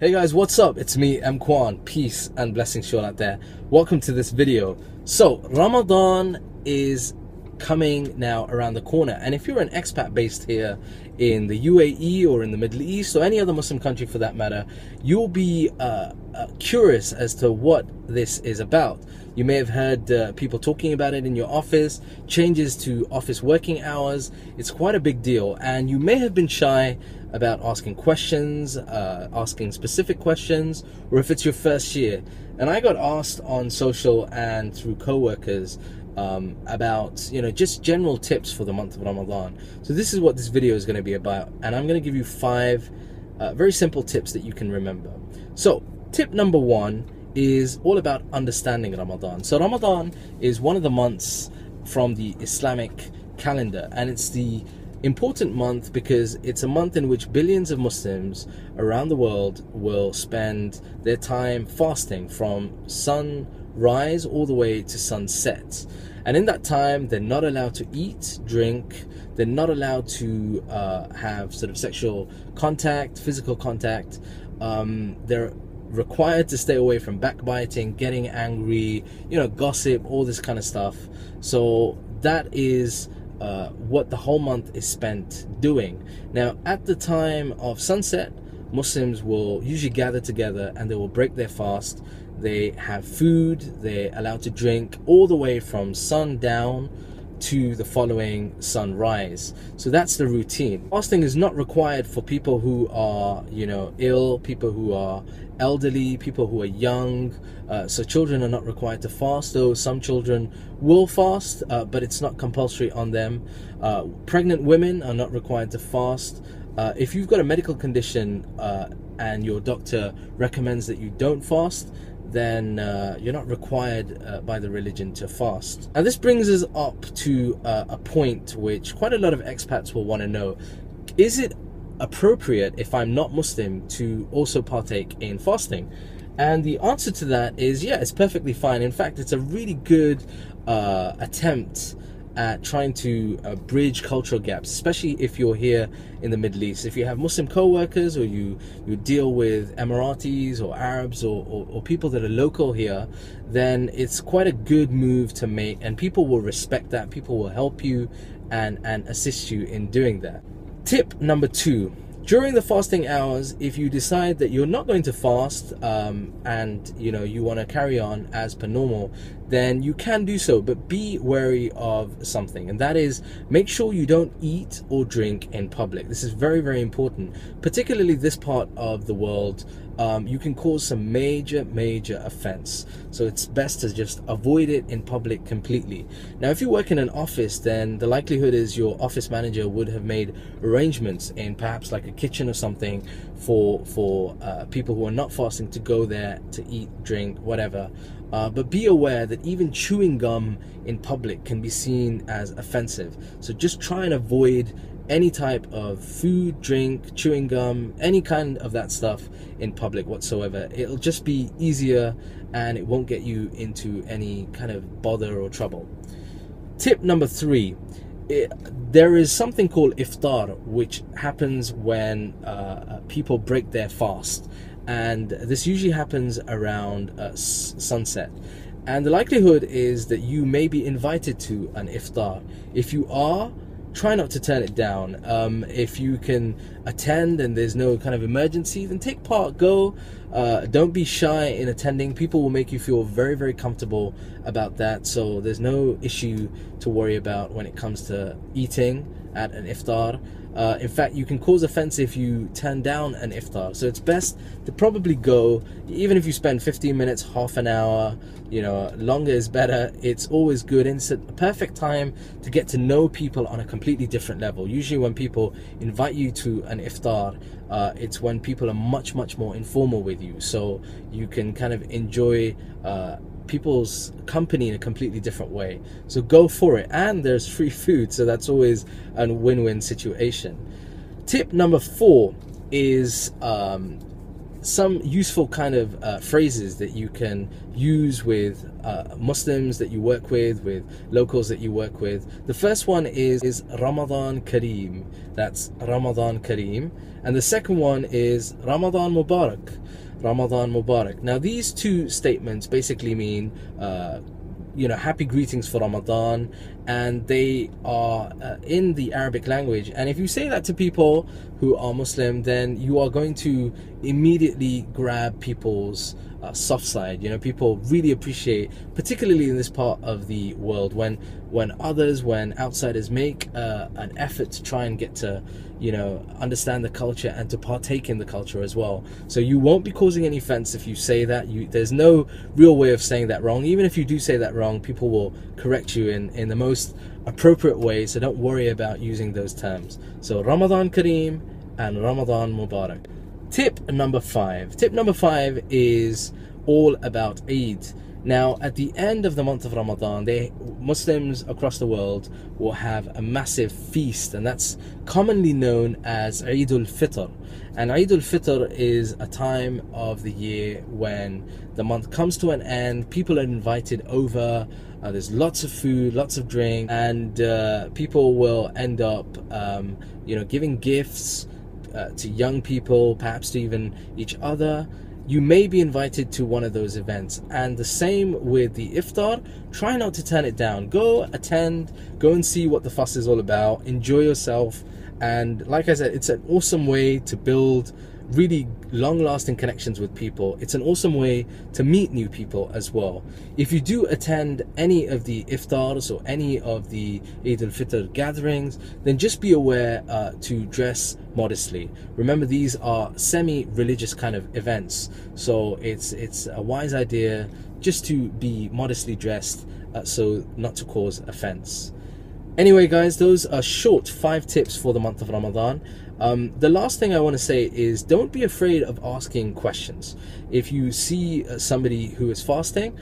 Hey guys, what's up? It's me, Emkwan. Peace and blessings to you all out there. Welcome to this video. So, Ramadan is coming now around the corner, and if you're an expat based here in the UAE or in the Middle East or any other Muslim country for that matter, you'll be curious as to what this is about. You may have heard people talking about it in your office, changes to office working hours. It's quite a big deal, and you may have been shy about asking questions, asking specific questions, or if it's your first year. And I got asked on social and through co-workers about, just general tips for the month of Ramadan. So this is what this video is going to be about, and I'm going to give you 5 very simple tips that you can remember. So tip number 1 is all about understanding Ramadan. So Ramadan is one of the months from the Islamic calendar, and it's the important month because it's a month in which billions of Muslims around the world will spend their time fasting from sunrise all the way to sunset. And in that time, they're not allowed to eat, drink, they're not allowed to have sort of sexual contact, physical contact. They're required to stay away from backbiting, getting angry, gossip, all this kind of stuff. So that is what the whole month is spent doing. Now, at the time of sunset, Muslims will usually gather together and they will break their fast. They have food, they're allowed to drink all the way from sundown to the following sunrise. So that's the routine. Fasting is not required for people who are, ill, people who are elderly, people who are young. So children are not required to fast, though some children will fast, but it's not compulsory on them. Pregnant women are not required to fast. If you've got a medical condition and your doctor recommends that you don't fast, then you're not required by the religion to fast. And this brings us up to a point which quite a lot of expats will want to know. Is it appropriate, if I'm not Muslim, to also partake in fasting? And the answer to that is, yeah, it's perfectly fine. In fact, it's a really good attempt at trying to bridge cultural gaps, especially if you're here in the Middle East. If you have Muslim co-workers, or you deal with Emiratis or Arabs or people that are local here, then it's quite a good move to make, and people will respect that. People will help you and assist you in doing that. Tip number 2. During the fasting hours, if you decide that you're not going to fast and you want to carry on as per normal, then you can do so, but be wary of something, and that is, make sure you don't eat or drink in public. This is very, very important, particularly this part of the world. You can cause some major offense, so it's best to just avoid it in public completely. Now, if you work in an office, then the likelihood is your office manager would have made arrangements in perhaps like a kitchen or something for people who are not fasting to go there to eat, drink, whatever. But be aware that even chewing gum in public can be seen as offensive. So just try and avoid any type of food, drink, chewing gum, any kind of that stuff in public whatsoever. It'll just be easier and it won't get you into any kind of bother or trouble. Tip number 3. There is something called iftar, which happens when people break their fast, and this usually happens around sunset. And the likelihood is that you may be invited to an iftar. If you are, try not to turn it down. If you can attend and there's no kind of emergency, then take part, go. Don't be shy in attending. People will make you feel very, very comfortable about that. So there's no issue to worry about when it comes to eating at an iftar. In fact, you can cause offense if you turn down an iftar. So it's best to probably go, even if you spend 15 minutes, half an hour, longer is better. It's always good, and it's a perfect time to get to know people on a completely different level. Usually when people invite you to an iftar, it's when people are much more informal with you, so you can kind of enjoy people's company in a completely different way. So go for it, and there's free food, so that's always a win-win situation. Tip number 4 is some useful kind of phrases that you can use with Muslims that you work with locals that you work with. The first one is Ramadan Kareem. That's Ramadan Kareem. And the second one is Ramadan Mubarak. Ramadan Mubarak. Now these two statements basically mean happy greetings for Ramadan, and they are in the Arabic language. And if you say that to people who are Muslim, then you are going to immediately grab people's soft side. People really appreciate, particularly in this part of the world, when outsiders make an effort to try and get to understand the culture and to partake in the culture as well. So you won't be causing any offense if you say that. There's no real way of saying that wrong. Even if you do say that wrong, people will correct you in the most appropriate way, so don't worry about using those terms. So Ramadan Kareem and Ramadan Mubarak. Tip number 5. Tip number 5 is all about Eid. Now, at the end of the month of Ramadan, Muslims across the world will have a massive feast, and that's commonly known as Eid al-Fitr. And Eid al-Fitr is a time of the year when the month comes to an end, people are invited over, there's lots of food, lots of drink, and people will end up giving gifts to young people, perhaps to even each other. You may be invited to one of those events, and the same with the iftar. Try not to turn it down. Go attend, go and see what the fuss is all about, enjoy yourself. And like I said, it's an awesome way to build really long-lasting connections with people. It's an awesome way to meet new people as well. If you do attend any of the iftars or any of the Eid al-Fitr gatherings, then just be aware to dress modestly. Remember, these are semi-religious kind of events, so it's a wise idea just to be modestly dressed so not to cause offense. Anyway guys, those are short 5 tips for the month of Ramadan. The last thing I want to say is, don't be afraid of asking questions. If you see somebody who is fasting,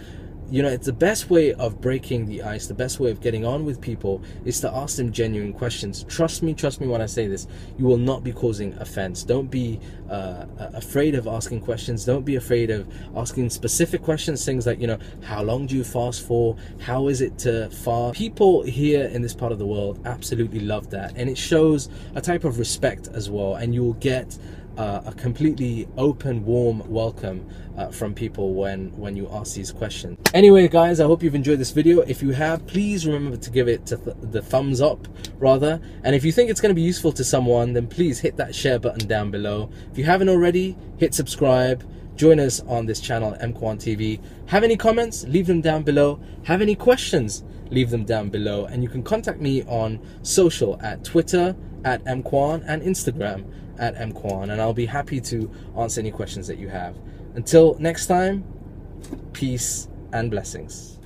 it's the best way of breaking the ice, the best way of getting on with people is to ask them genuine questions. Trust me when I say this, you will not be causing offense. Don't be afraid of asking questions. Don't be afraid of asking specific questions, things like, how long do you fast for? How is it to fast? People here in this part of the world absolutely love that, and it shows a type of respect as well, and you will get a completely open, warm welcome from people when you ask these questions. Anyway guys, I hope you've enjoyed this video. If you have, please remember to give it the thumbs up rather, and if you think it's going to be useful to someone, then please hit that share button down below. If you haven't already, hit subscribe. Join us on this channel, Emkwan TV. Have any comments? Leave them down below. Have any questions? Leave them down below, and you can contact me on social at Twitter at Emkwan and Instagram at Emkwan, and I'll be happy to answer any questions that you have. Until next time, peace and blessings.